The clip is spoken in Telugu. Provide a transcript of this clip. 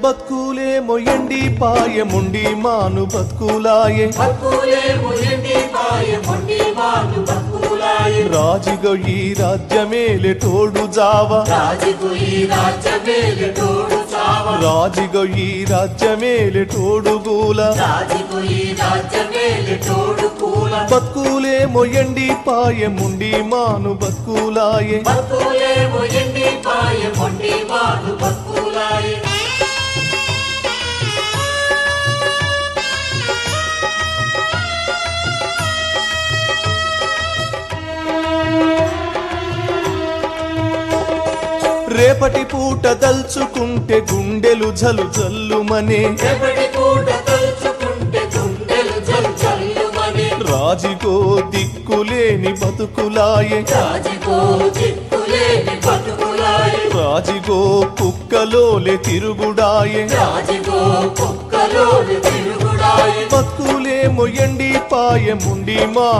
బతుకులే మొయండి పాయముండి మాను బతుకులాయే రాజిగో ఈ రాజ్యమేలే తోడు జావా రాజిగో ఈ రాజ్యమేలే తోడు గూల బతుకులే మొయండి పాయముండి మాను బతుకులాయే రేపటి పూట దల్చుకుంటే గుండెలు జలు జల్లుమనే రాజిగో దిక్కులేని బతుకులాయే రాజిగో కుక్కలోలే తిరుగుడాయే బతుకులే మొయండి పాయముండి మా